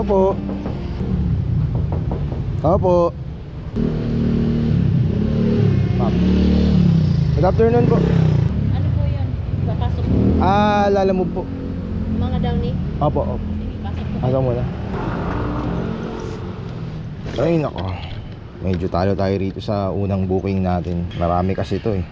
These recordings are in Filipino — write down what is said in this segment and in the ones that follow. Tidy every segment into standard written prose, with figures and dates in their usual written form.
Opo. Opo. Ma'am. Good afternoon po. Ano po yun? Papasok po. Lalamove po. Mga downy? Opo, opo. Sige, pasok po. Hanggang muna. Ay nako, medyo talo tayo rito sa unang booking natin. Marami kasi ito eh.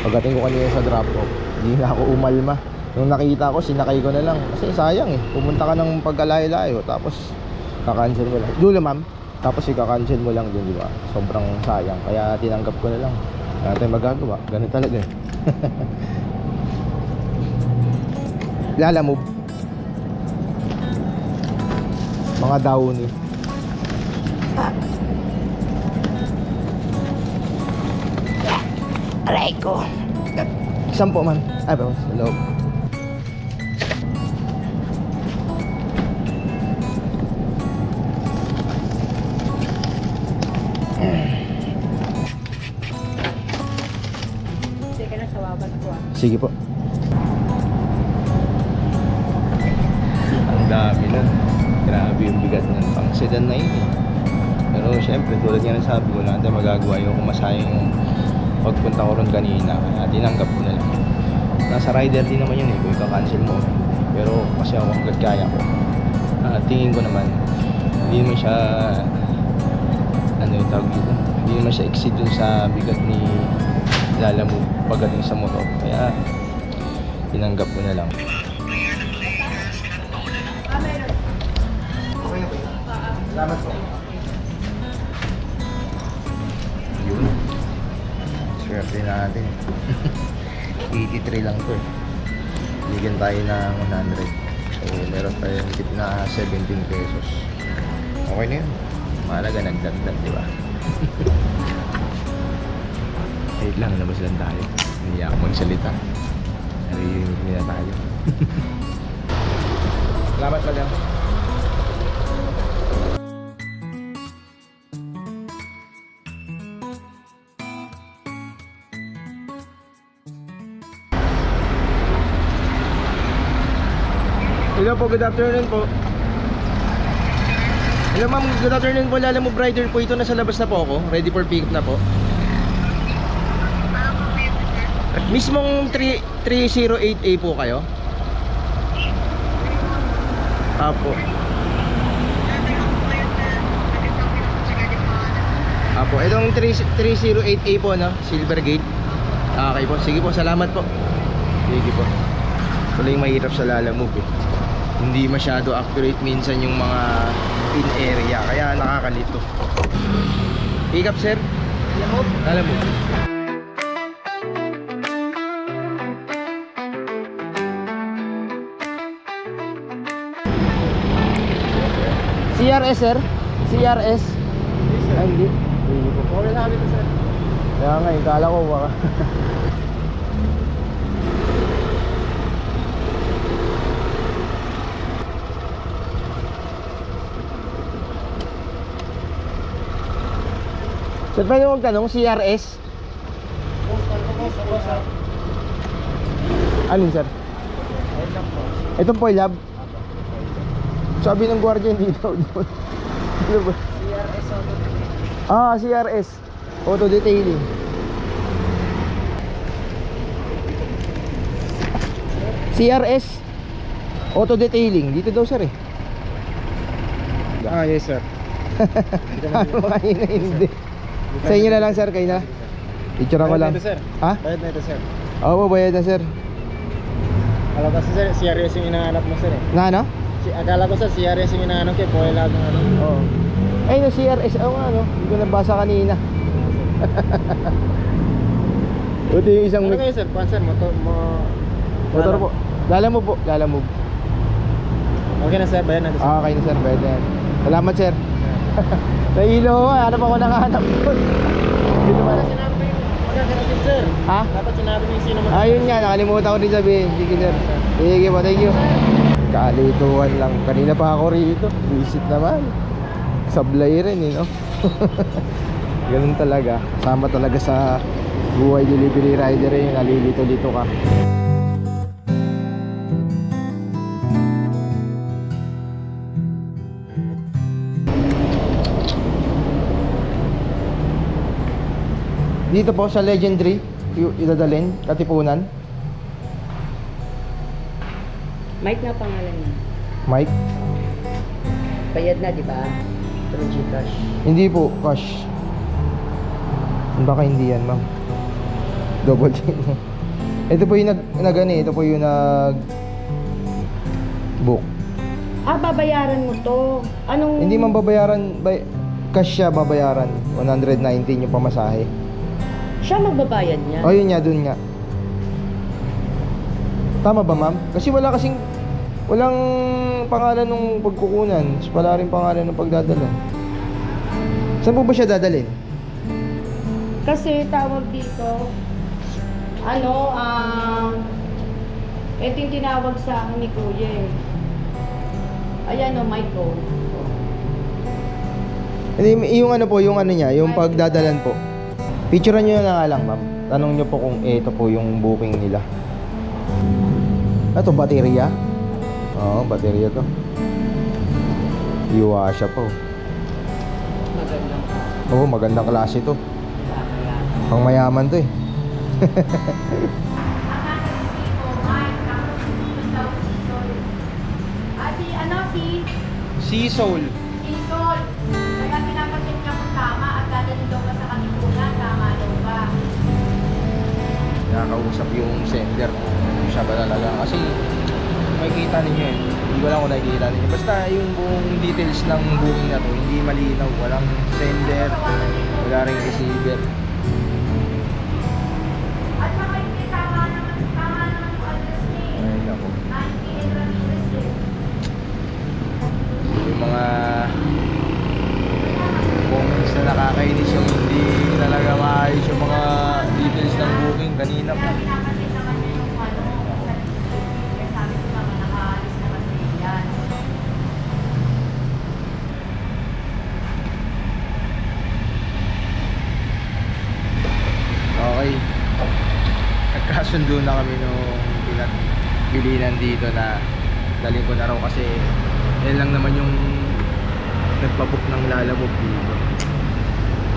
Pagdating ko kanina sa drop off, hindi na ako umalma. Nung nakita ko, sinakay ko na lang. Kasi sayang eh, pumunta ka ng pagkalayo-layo, tapos kakancel mo lang. Dulo ma'am, tapos ika-cancel mo lang dun, di ba? Sobrang sayang, kaya tinanggap ko na lang. Wala tayong magagawa, ganun talaga eh. Lalamove. Mga downy. Aray ko. Saan po man? Ay ba, sa loob. Sige na sa wabat ko ah. Sige po. Ang dami nun. Grabe yung bigat nun. Pang sedan na yun eh. Pero syempre tulad nga ng sabi ko, wala tayong magagawa. Yung kumasayang yung pagpunta ko ron kanina, kaya tinanggap ko na lang. Nasa rider din naman yun eh, kung ika-cancel mo. Pero kasi ako hanggat kaya ko. Tingin ko naman, hindi naman siya, ano yung tawag dito, hindi naman siya exceed dun sa bigat ni Lalamove pagdating sa motor. Kaya tinanggap ko na lang. Okay na po. Salamat po. Yun. Swerte natin. 83 lang to eh. Bigyan tayo ng 100. So meron tayong tip na 17 pesos. Okay na yun. Mahalaga nagdagdag, di ba? Wait lang, labas lang tayo. Hindi ako magsalita. Narinig nila tayo. Salamat pa lang. Hello po, good afternoon po. Hello ma'am, good afternoon po. Lalamove rider po ito, nasa labas na po ako. Ready for pick up na po. Mismong 308A po kayo? Apo. Apo, itong 308A po, no? Silvergate. Okay po, sige po, salamat po. Sige po. Wala yung mahirap sa Lalamove eh. Hindi masyado accurate minsan yung mga pin area, kaya nakakalito. Pick up sir? Lalamove. CRS sir? CRS? Ay hindi. Hindi po. Okay na kami to sir. Kaya nga, kala ko baka. Sir, pwede mo magtanong, CRS? Alin sir? Itong Poilab? Sabi ng guardia hindi daw doon. Ano ba? CRS auto. CRS Auto Detailing. CRS Auto Detailing. Dito daw sir eh. Yes sir. Ano kanina hindi. Sa inyo na lang sir, kayo na. Picture ko lang. Sir. Ha? Bayad na ito sir. Oo, bayad na sir. Alam kasi sir, CRS yung inahanap mo sir eh. Na ano? Akala ko sir, CRS yung inahanap kaya Poilab ng ano. Oo. Ay no, CRS. Oo nga no. Hindi ko nabasa kanina. Buti yung isang Ano kayo sir? Kuan sir, motor po. Lalamove po, Lalamove. Okay na sir, bayad na ito sir. Okay na sir, bayad na yan. Salamat sir. Nahilo ko, hanap ako nakahanap doon. Dito ba? Dapat sinabi mo yung magkakarasin sir. Ha? Dapat sinabi mo yung sino mo. Ayun nga, nakalimutan ko rin sabihin. Sige sir. Sige po, thank you. Kalituan lang. Kanina pa ako rito. Visit naman. Sablay rin eh, no? Ganun talaga. Sama talaga sa buhay delivery rider eh. Nalilito-lito ka. Dito po sa Legendary, idadalhin, Katipunan. Mike na pangalan niya. Mike? Bayad na, di ba? Through Gcash. Hindi po, cash. Baka hindi yan, ma'am. Double check mo. Ito po yung ito po yung book. Ah, babayaran mo to. Anong... Hindi man babayaran, cash siya babayaran. 119 yung pamasahe. Siya magbabayad niya? O yun nga, dun nga. Tama ba, ma'am? Kasi walang pangalan ng pagkukunan. Wala rin pangalan ng pagdadala. Saan po ba siya dadalhin? Kasi tawag dito, ito yung tinawag sa akin ni Kuya eh. Ayan o, Michael. Hindi, yung ano po, yung ano niya, yung pagdadalan po. Picturean nyo na nga lang, ma'am. Tanong nyo po kung ito po yung booking nila. Ito, baterya? Oo, baterya to. Iwa siya po. Magandang Oo, magandang klase to. Pang mayaman to eh. Sea Soul. Isol, kaya pinapacheck niya kung tama at dadalhin daw ka sa Katipunan, tama daw ba? Nakakausap yung sender kung siya ba talaga. Kasi makikita ninyo eh. Hindi ko lang kung nakikita ninyo. Basta yung buong details ng booking na to, hindi malinaw. Walang sender, wala ring receiver. At saka hindi tama naman yung address niya eh. Ay, nako. 98 Ramirez eh. Yung mga comments na nakakainis yung hindi talaga maayos yung mga details ng booking kanina Kaya pa. pinapacheck naman niya yung sa CCTV. Kaya sabi ko naman nakaalis naman din yan. Okay. Nagkasundo na kami nung pinagbilinan dito na dalhin ko na raw kasi yan lang naman yung nagpabook ng lalabog dito.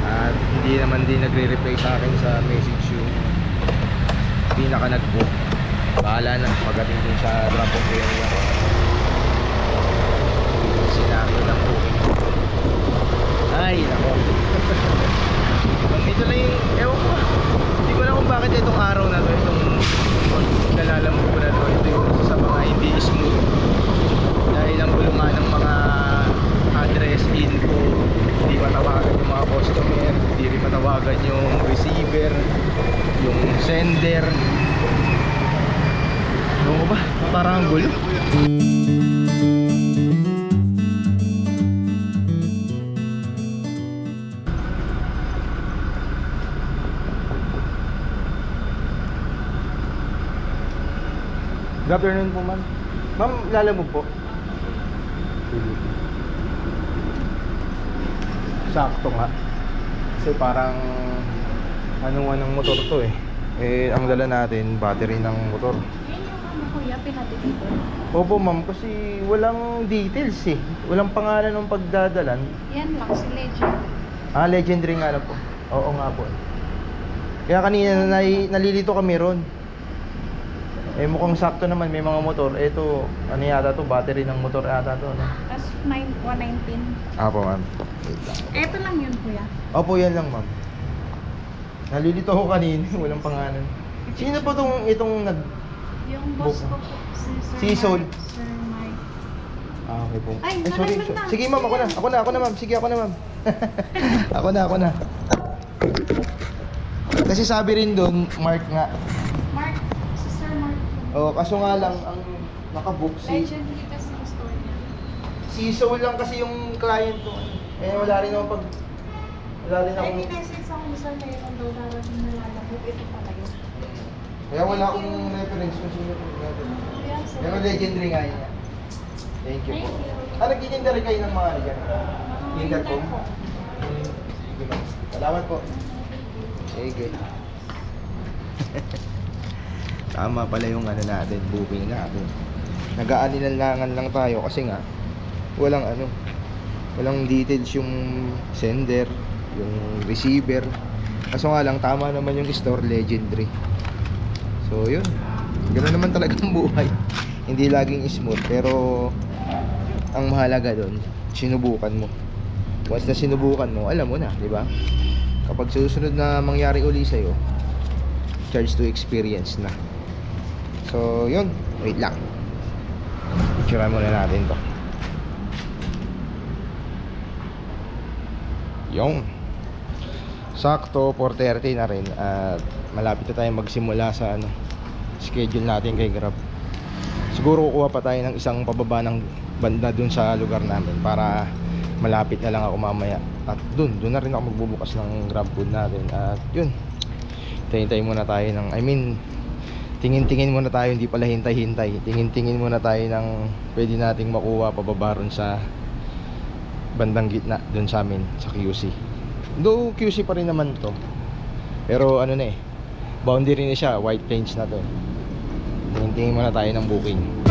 At hindi naman din nagre-reply sa akin sa message yung pinaka nag-book. Bahala na pagdating din sa drop off area. Sinabi ng booking. Ay, nako. Ito lang yung, ewan ko, hindi ko alam kung bakit itong araw na to, itong nalalamog ko na to, ito yung isa sa mga hindi smooth dahil ang bulungan ng mga address info, hindi matawagan yung mga customer, hindi rin matawagan yung receiver, yung sender. Ewan ko ba, parang ang gulo. Good afternoon po, ma'am. Ma'am, lalamog po. Sakto nga. Kasi parang anong motor to eh. Eh, ang dala natin, battery ng motor. Yan yung kuya, pinatitito. Opo, ma'am, kasi walang details eh. Walang pangalan ng pagdadalan. Yan lang, si Legend. Ah, Legendary nga lang po. Oo nga po. Kaya kanina nalilito kami ron. Eh mukhang sakto naman, may mga motor. Ito, ano yata to, battery ng motor yata to, no? Tapos 119. Apo, ma'am. Wait lang. Eto lang yun kuya. Opo, yan lang, ma'am. Nalilito ako kanina, walang pangalan. Sino po itong nag... Yung boss Book. ko po, Si Sol. Sir Mike. Ah, okay po. Ay, sorry. nalaman na. Sige, ma'am, ako na, ma'am. Sige, ako na, ma'am. ako na. Kasi sabi rin doon, Mark nga. Mark, si Sir Mark. Oh, kaso nga lang, ang nakabook Legend dito sa store niya. si Soul lang kasi yung client ko. Eh, wala rin ako Ay, minessage ako sa meron daw darating na lalabog. Ito talaga. Kaya wala akong reference kung sino yung natin. Kuya, sir. Pero legendary nga yun. Thank you po. Thank you. Ah, nagtitinda rin kayo ng mga ligan? Tinda po? po. Sige ma'am. Salamat po. Sige. Tama pala yung ano natin, booking natin. Nag-aanilanlangan lang tayo kasi nga walang details yung sender, yung receiver. Kaso nga lang, tama naman yung store, legendary. So yun, ganoon naman talaga ang buhay. Hindi laging smooth, pero ang mahalaga doon, sinubukan mo. Once na sinubukan mo, alam mo na, di ba? Kapag susunod na mangyari uli sa'yo, charge to experience na. So yun, wait lang, picturean muna natin to. Yung sakto 4:30 na rin at malapit na tayong magsimula sa schedule natin kay Grab. Siguro kukuha pa tayo ng isang pababa ng banda dun sa lugar namin para malapit na lang ako mamaya. At dun na rin ako magbubukas ng Grab food natin. At yun, hintay muna tayo ng, tingin-tingin muna tayo, hindi pala hintay-hintay. Tingin-tingin muna tayo ng pwede nating makuha pababa ron sa bandang gitna dun sa amin sa QC. Though QC pa rin naman to, pero boundary na siya, White Plains na to. Tingin-tingin muna tayo ng booking.